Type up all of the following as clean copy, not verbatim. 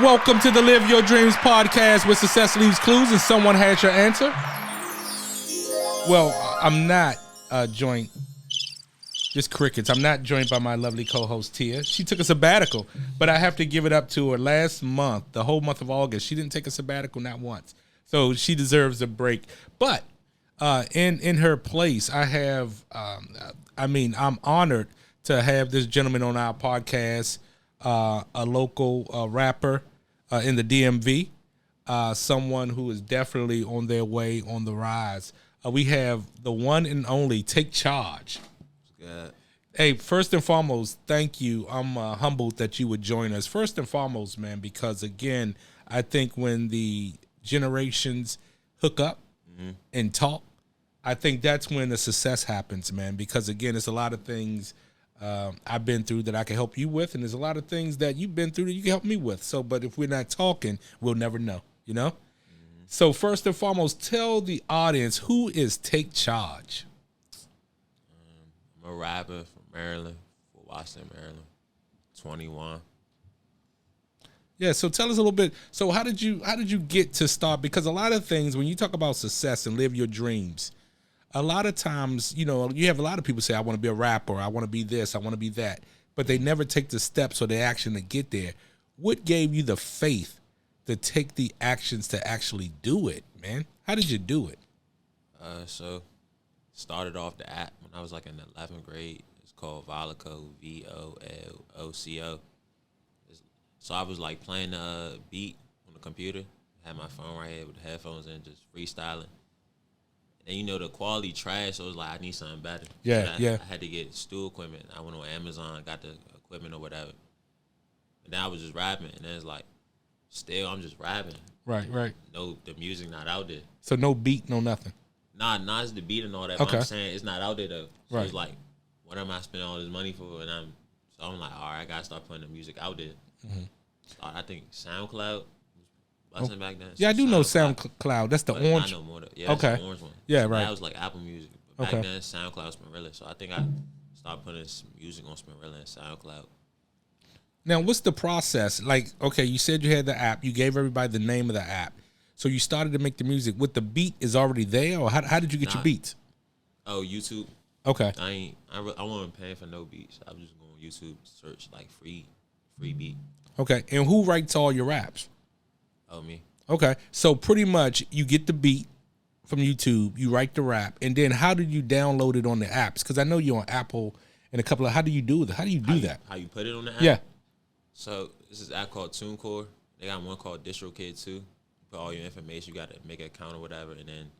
Welcome to the Live Your Dreams podcast where success leaves clues and someone has your answer. Well, I'm not joined, just crickets. I'm not joined by my lovely co-host Tia. She took a sabbatical, but I have to give it up to her. Last month, the whole month of August, she didn't take a sabbatical, not once. So she deserves a break. But in her place, I have, I'm honored to have this gentleman on our podcast, a local rapper in the DMV, someone who is definitely on their way, on the rise. We have the one and only Take Charge. Good. Hey, first and foremost, thank you. I'm humbled that you would join us. First and foremost, man, because again, I think when the generations hook up and talk, I think that's when the success happens, man. Because again, it's a lot of things I've been through that I can help you with, and there's a lot of things that you've been through that you can help me with. So, but if we're not talking, we'll never know, you know? So first and foremost, tell the audience, who is Take Charge? I'm a rapper from Maryland, Fort Washington, Maryland, 21. Yeah, so tell us a little bit. So how did you get to start? Because a lot of things, when you talk about success and live your dreams, a lot of times, you know, you have a lot of people say, I want to be a rapper, I want to be this, I want to be that, but they never take the steps or the action to get there. What gave you the faith to take the actions to actually do it, man? How did you do it? So started off the app when I was like in the 11th grade. It's called Voloco, VOLOCO. So I was like playing a beat on the computer, had my phone right here with the headphones in, just freestyling. And you know the quality trash, so it was like I need something better. Yeah, I had to get stool equipment. I went on Amazon, got the equipment or whatever. And then I was just rapping, and then it's like, still I'm just rapping. Right. No, the music not out there. So no beat, no nothing. Nah, it's the beat and all that. Okay. But I'm saying it's not out there though. So Right. it's like, what am I spending all this money for? And I'm like, all right, I gotta start putting the music out there. So I think SoundCloud. Busting back then. Yeah, I do know SoundCloud. That's the but orange. not no more. Yeah, Okay. That's the orange one. Yeah, So right. That was like Apple Music. But back Okay. then, SoundCloud's Spinrilla. So I think I started putting some music on Spinrilla and SoundCloud. Now, what's the process? Like, okay, you said you had the app. You gave everybody the name of the app. So you started to make the music. With the beat is already there, or how did you get your beats? Oh, YouTube. Okay. I wasn't paying for no beats. I was just going on YouTube, search like free beat. Okay, and who writes all your raps? Oh, me. Okay, so pretty much you get the beat from YouTube, you write the rap, and then how did you download it on the apps? Because I know you're on Apple and a couple of. How do you do that? How do you do that? How you put it on the app? Yeah. So this is an app called TuneCore. They got one called DistroKid too. You put all your information. You got to make an account or whatever, and then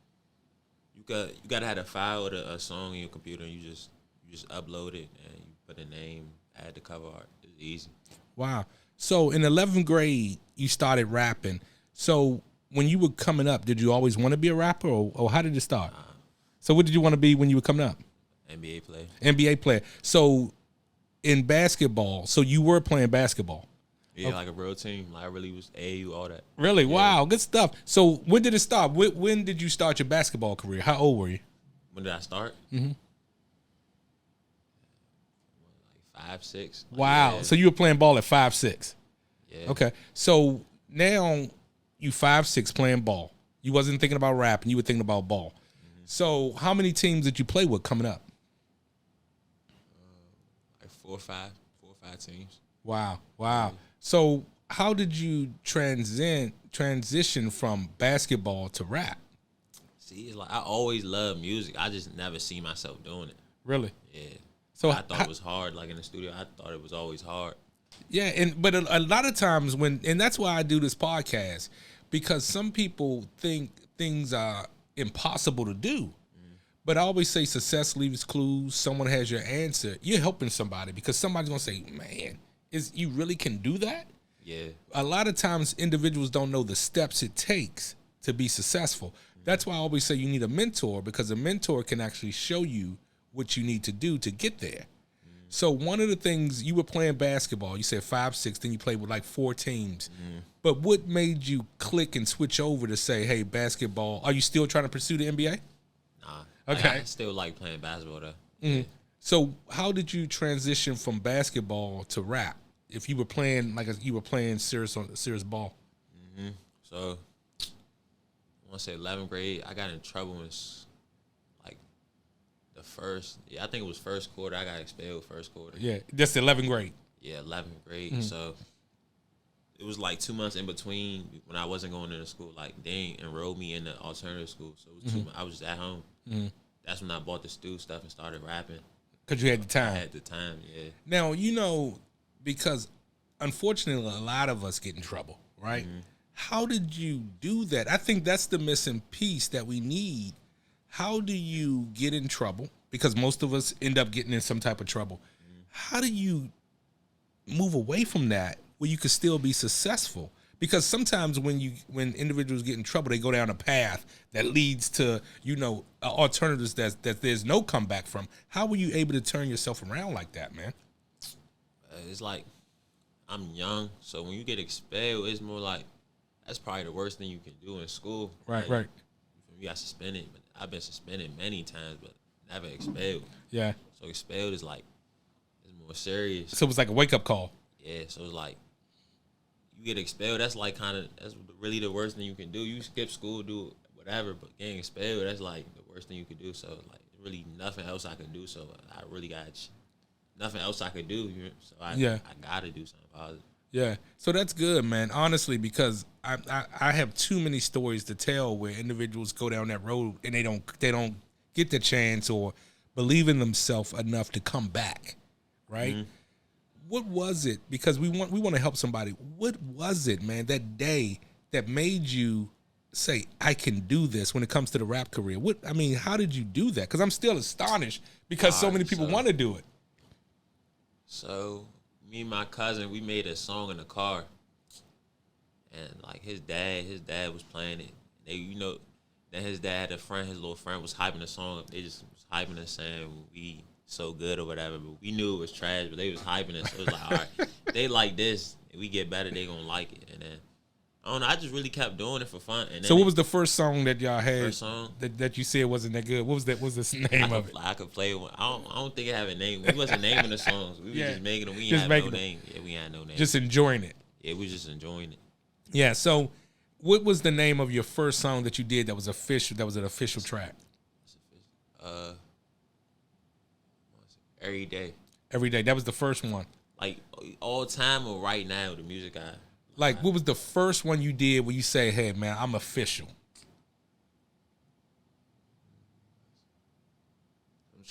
you got to have a file or a song in your computer, and you just upload it and you put a name, add the cover art. It's easy. Wow. So in 11th grade, you started rapping. So when you were coming up, did you always want to be a rapper, or how did it start? So what did you want to be when you were coming up? NBA player. NBA player. So in basketball, so you were playing basketball. Yeah, like a real team. Like I really was AAU, all that. Really? Yeah. Wow, good stuff. So when did it start? When did you start your basketball career? How old were you? When did I start? Mm-hmm. Like 5, 6. Wow. Yeah. So you were playing ball at 5'6". Yeah. Okay. So now you 5'6" playing ball. You wasn't thinking about rapping. You were thinking about ball. So how many teams did you play with coming up? Like 4 or 5 teams. Wow. So how did you transition from basketball to rap? See, it's like I always loved music. I just never see myself doing it. Really? Yeah. So I thought it was hard. Like in the studio, I thought it was always hard. Yeah, but a lot of times and that's why I do this podcast, because some people think things are impossible to do. But I always say success leaves clues. Someone has your answer. You're helping somebody because somebody's going to say, man, you really can do that? Yeah. A lot of times individuals don't know the steps it takes to be successful. That's why I always say you need a mentor, because a mentor can actually show you what you need to do to get there. So one of the things, you were playing basketball, you said 5'6", then you played with like 4 teams. But what made you click and switch over to say, hey, basketball, are you still trying to pursue the NBA? Nah. Okay. I still like playing basketball though. So how did you transition from basketball to rap? if you were playing you were playing serious ball. So I want to say 11th grade. I got in trouble in like the first. Yeah, I think it was first quarter. I got expelled first quarter. Yeah, just 11th grade. Yeah, 11th grade. So it was like 2 months in between when I wasn't going into school. Like they ain't enrolled me in the alternative school, so it was 2 months. I was just at home. That's when I bought the stew stuff and started rapping. Because you had the time. I had the time, yeah. Now, because unfortunately a lot of us get in trouble, right? How did you do that? I think that's the missing piece that we need. How do you get in trouble? Because most of us end up getting in some type of trouble. How do you move away from that where you could still be successful? Because sometimes when individuals get in trouble, they go down a path that leads to, alternatives that there's no comeback from. How were you able to turn yourself around like that, man? It's like I'm young, so when you get expelled, it's more like that's probably the worst thing you can do in school. Right, like, right. You got suspended, but I've been suspended many times, but never expelled. Yeah. So expelled is like it's more serious. So it was like a wake up call. Yeah. So it's like you get expelled. That's really the worst thing you can do. You skip school, do whatever, but getting expelled, that's like the worst thing you could do. So like really nothing else I could do. So I really got nothing else I could do. So I gotta do something about it. Yeah, so that's good, man. Honestly, because I have too many stories to tell where individuals go down that road and they don't get the chance or believe in themselves enough to come back, right? What was it? Because we want to help somebody. What was it, man, that day that made you say I can do this when it comes to the rap career? How did you do that? Because I'm still astonished because so many people want to do it. So. Me and my cousin, we made a song in the car, and like his dad was playing it. Then his dad had his little friend was hyping the song up. They just was hyping it, saying we so good or whatever. But we knew it was trash, but they was hyping it. So it was like, all right, they like this, if we get better, they gonna like it. And then I don't know, I just really kept doing it for fun. And so what was the first song that y'all had? First song that you said wasn't that good? What was that? What was the name of it? I could play one. I don't think it had a name. We wasn't naming the songs. We was just making them. We ain't had no name. Yeah, we had no name. Just enjoying it. Yeah, we just enjoying it. Yeah. So, what was the name of your first song that you did that was official? That was an official track. Every Day. Every Day. That was the first one. Like all time or right now, the music I. Like, what was the first one you did where you say, hey, man, I'm official?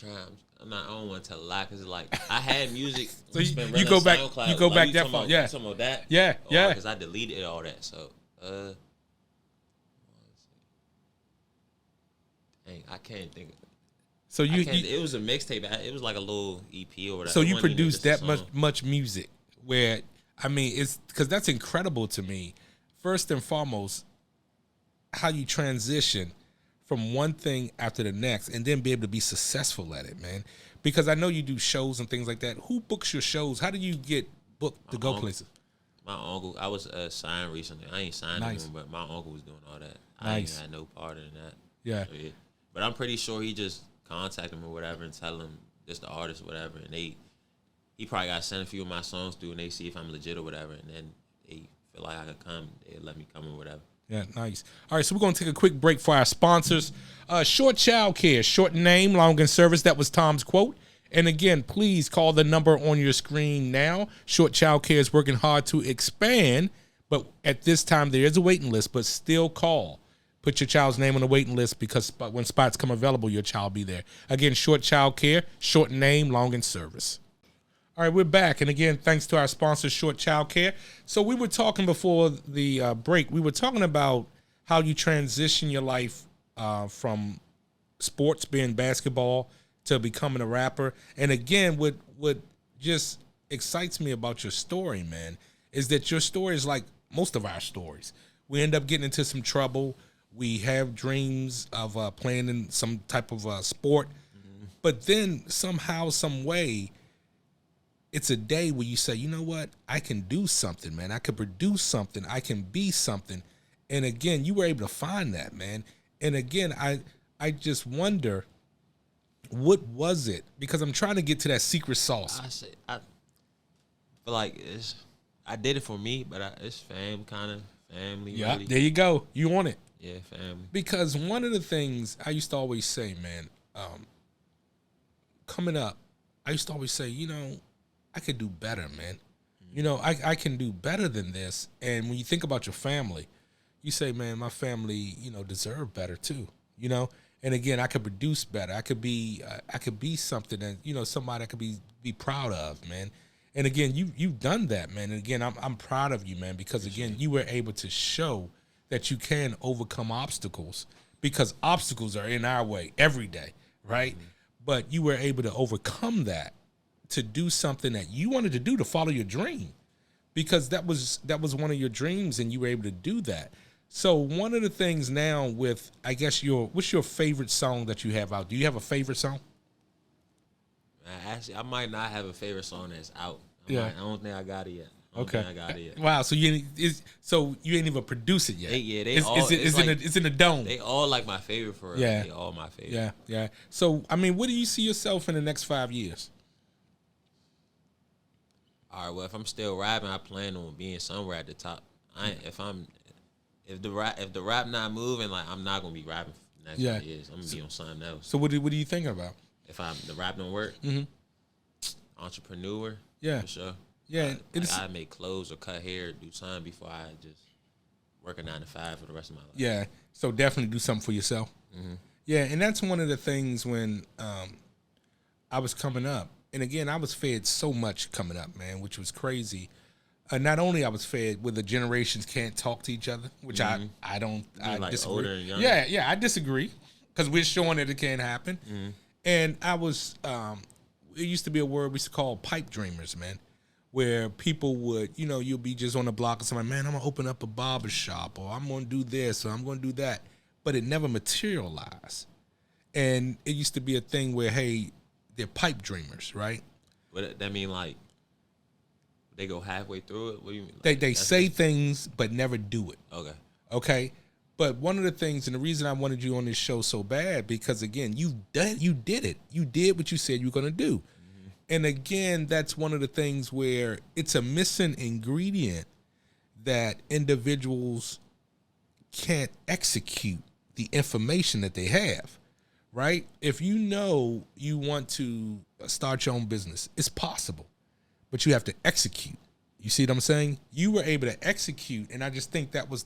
I don't want to tell a lie because like I had music. So you go back that far, yeah. Some of that, yeah. Because I deleted all that. So, dang, I can't think. So it was a mixtape. It was like a little EP or whatever. So you produced that much music where. It's because that's incredible to me. First and foremost, how you transition from one thing after the next and then be able to be successful at it, man. Because I know you do shows and things like that. Who books your shows? How do you get booked to go places? My uncle. I was signed recently. I ain't signed him, but my uncle was doing all that. I ain't had no part in that. Yeah. So, yeah. But I'm pretty sure he just contacted him or whatever and tell him this the artist or whatever, and he probably got to send a few of my songs through, and they see if I'm legit or whatever, and then they feel like I could come, they let me come or whatever. Yeah, nice. All right, so we're going to take a quick break for our sponsors. Short Child Care, short name, long in service. That was Tom's quote. And again, please call the number on your screen now. Short Child Care is working hard to expand, but at this time there is a waiting list, but still call. Put your child's name on the waiting list because when spots come available, your child will be there. Again, Short Child Care, short name, long in service. All right, we're back. And again, thanks to our sponsor, Short Child Care. So we were talking before the break. We were talking about how you transition your life from sports, being basketball, to becoming a rapper. And again, what just excites me about your story, man, is that your story is like most of our stories. We end up getting into some trouble. We have dreams of playing in some type of sport. But then somehow, some way, it's a day where you say, you know what? I can do something, man. I can produce something. I can be something. And again, you were able to find that, man. And again, I just wonder, what was it? Because I'm trying to get to that secret sauce. I feel like I did it for me, but it's family. Yeah, really. there you go. You want it. Yeah, family. Because one of the things I used to always say, man, coming up, I used to always say, I could do better, man. I can do better than this. And when you think about your family, you say, man, my family, deserve better too, And again, I could produce better. I could be something that, somebody I could be proud of, man. And again, you've done that, man. And again, I'm proud of you, man, because again, you were able to show that you can overcome obstacles, because obstacles are in our way every day, right? Mm-hmm. But you were able to overcome that to do something that you wanted to do, to follow your dream, because that was one of your dreams, and you were able to do that. So one of the things now with, I guess, what's your favorite song that you have out? Do you have a favorite song? Actually, I might not have a favorite song that's out. I don't think I got it yet. Okay. I got it yet. Wow. So you ain't even produced it yet. It's in the dome. They all like my favorite for real. Yeah. They all my favorite. Yeah. So I mean, what do you see yourself in the next 5 years? All right. Well, if I'm still rapping, I plan on being somewhere at the top. If the rap not moving, like, I'm not gonna be rapping for the next 5 years. I'm gonna be on something else. So what are you thinking about? If the rap don't work, entrepreneur. Yeah. For sure. Yeah. I make clothes or cut hair, do something before I just work a 9 to 5 for the rest of my life. Yeah. So definitely do something for yourself. Mm-hmm. Yeah, and that's one of the things when I was coming up, and again, I was fed so much coming up, man, which was crazy. Not only I was fed where the generations can't talk to each other, which I disagree. Older and younger? Yeah, I disagree, because we're showing that it can't happen. Mm-hmm. And I was, it used to be a word we used to call pipe dreamers, man, where people would, you'll be just on the block of somebody, man, I'm going to open up a barber shop, or I'm going to do this, or I'm going to do that. But it never materialized. And it used to be a thing where, hey, they're pipe dreamers, right? But that mean, like, they go halfway through it? What do you mean? Like, they say things but never do it. Okay? But one of the things, and the reason I wanted you on this show so bad, because again, you did it. You did what you said you were going to do. Mm-hmm. And again, that's one of the things where it's a missing ingredient that individuals can't execute the information that they have, right? If you know you want to start your own business, it's possible, but you have to execute. You see what I'm saying? You were able to execute, and I just think that was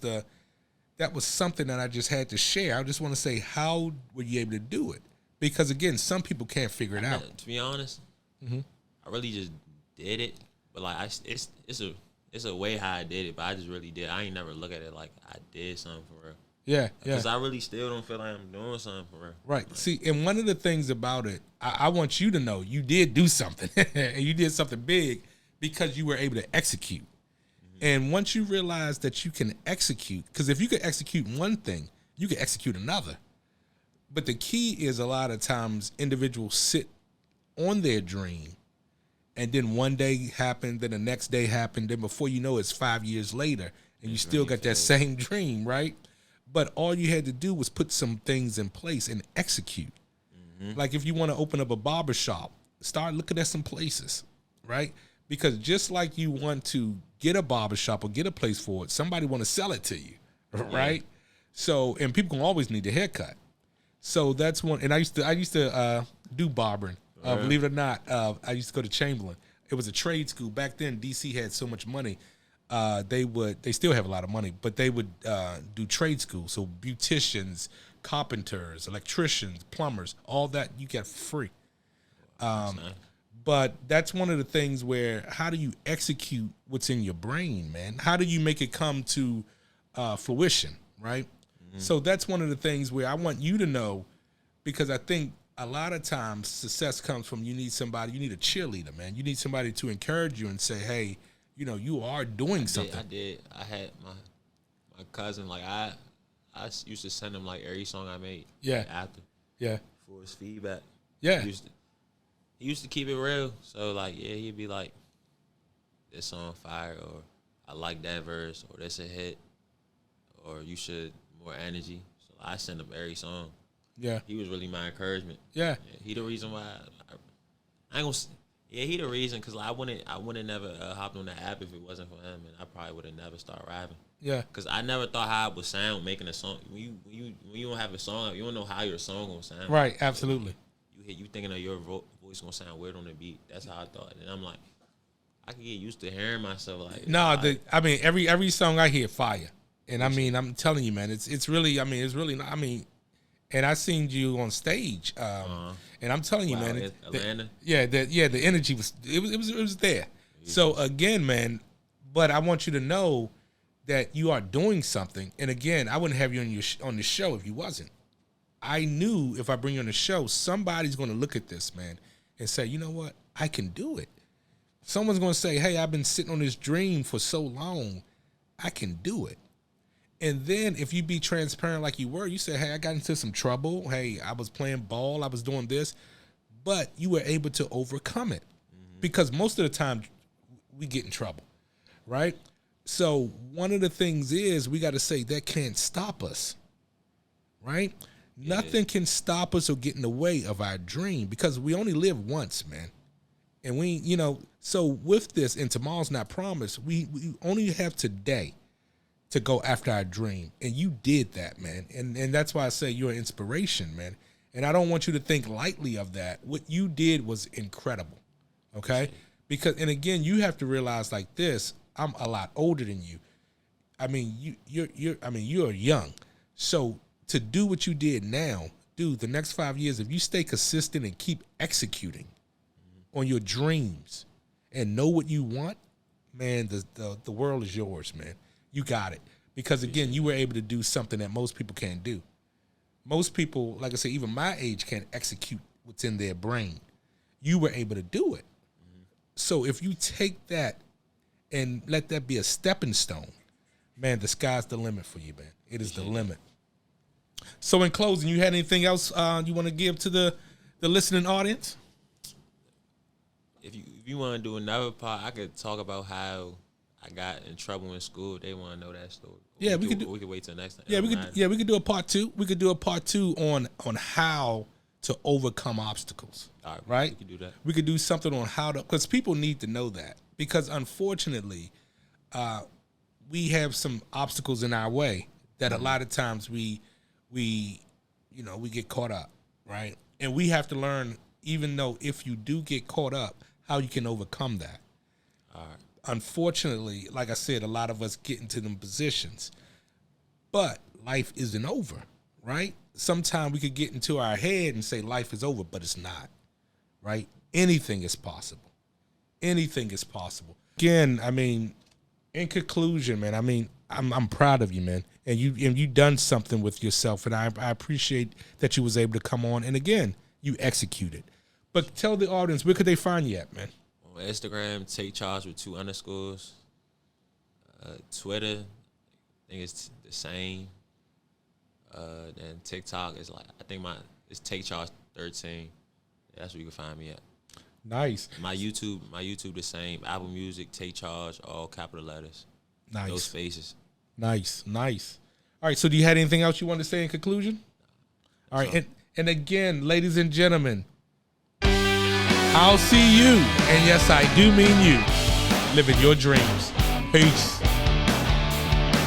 something that I just had to share. I just want to say, how were you able to do it? Because again, some people can't figure it out. To be honest, I really just did it. But like, it's a way how I did it. But I just really did. I ain't never look at it like I did something for real. Yeah. Because I really still don't feel like I'm doing something for real. Right. See, and one of the things about it, I want you to know you did do something, and you did something big because you were able to execute. And once you realize that you can execute, because if you could execute one thing, you can execute another. But the key is, a lot of times individuals sit on their dream, and then one day happened, then the next day happened, then before you know it's 5 years later, and you still got that same dream, right? But all you had to do was put some things in place and execute. Mm-hmm. Like if you want to open up a barber shop, start looking at some places, right? Because just like you want to get a barbershop or get a place for it, somebody want to sell it to you, right? Yeah. So, and people can always need a haircut. So that's one. And I used to do barbering. Believe it or not, I used to go to Chamberlain. It was a trade school back then. DC had so much money. They still have a lot of money, but they would do trade school. So beauticians, carpenters, electricians, plumbers, all that you get free. But that's one of the things where, how do you execute what's in your brain, man? How do you make it come to fruition, right? Mm-hmm. So that's one of the things where I want you to know, because I think a lot of times success comes from, you need a cheerleader, man. You need somebody to encourage you and say, hey, you are doing something. I had my cousin, like, I used to send him, like, every song I made. Yeah. Like, after. Yeah. For his feedback. Yeah. He used to keep it real. So, like, yeah, he'd be like, this song fire, or I like that verse, or that's a hit, or you should more energy. So I send him every song. Yeah. He was really my encouragement. Yeah. He the reason why I ain't gonna, Yeah, he the reason, cause like, I wouldn't never hopped on the app if it wasn't for him, and I probably would have never started rapping. Yeah. Cause I never thought how it would sound making a song. When you don't have a song, you don't know how your song gonna sound. Right. Absolutely. You thinking of your voice gonna sound weird on the beat. That's how I thought, and I'm like, I can get used to hearing myself like. No, I mean every song I hear fire, and I mean I'm telling you, man, it's really and I seen you on stage, and I'm telling you, man, Atlanta. The energy was there. So again, man, but I want you to know that you are doing something, and again, I wouldn't have you on the show if you wasn't. I knew if I bring you on the show, somebody's going to look at this, man, and say, you know what, I can do it. Someone's going to say, hey, I've been sitting on this dream for so long, I can do it. And then if you be transparent like you were, you say, hey, I got into some trouble. Hey, I was playing ball. I was doing this. But you were able to overcome it. Because most of the time we get in trouble, right? So one of the things is we got to say that can't stop us, right? Yeah. Nothing can stop us or get in the way of our dream because we only live once, man. And we, so with this, and tomorrow's not promised, we only have today to go after our dream. And you did that, man. And that's why I say you're an inspiration, man. And I don't want you to think lightly of that. What you did was incredible, okay? Because, and again, you have to realize like this, I'm a lot older than you. I mean, you're young. So to do what you did now, dude, the next 5 years, if you stay consistent and keep executing on your dreams and know what you want, man, the world is yours, man. You got it. Because, again, you were able to do something that most people can't do. Most people, like I said, even my age, can't execute what's in their brain. You were able to do it. So if you take that and let that be a stepping stone, man, the sky's the limit for you, man. It is the limit. So in closing, you had anything else you want to give to the listening audience? If you want to do another part, I could talk about how I got in trouble in school. They want to know that story. Yeah, we could wait till next time. Yeah, we could do a part 2. We could do a part 2 on how to overcome obstacles. All right, right? We could do that. We could do something on how to, because people need to know that. Because unfortunately, we have some obstacles in our way that a lot of times we get caught up, right? And we have to learn, even though if you do get caught up, how you can overcome that. All right. Unfortunately, like I said, a lot of us get into them positions. But life isn't over, right? Sometimes we could get into our head and say life is over, but it's not, right? Anything is possible. Anything is possible. Again, I mean, in conclusion, man, I mean, I'm proud of you, man. And you done something with yourself, and I appreciate that you was able to come on. And again, you executed. But tell the audience, where could they find you at, man? On Instagram, take charge with 2 underscores. Twitter, I think it's the same. Then TikTok is it's take charge 13. That's where you can find me at. Nice. My YouTube the same. Apple Music, take charge, all capital letters. Nice. No spaces. Nice. All right, so do you have anything else you want to say in conclusion? All right, and again, ladies and gentlemen, I'll see you, and yes, I do mean you, living your dreams. Peace.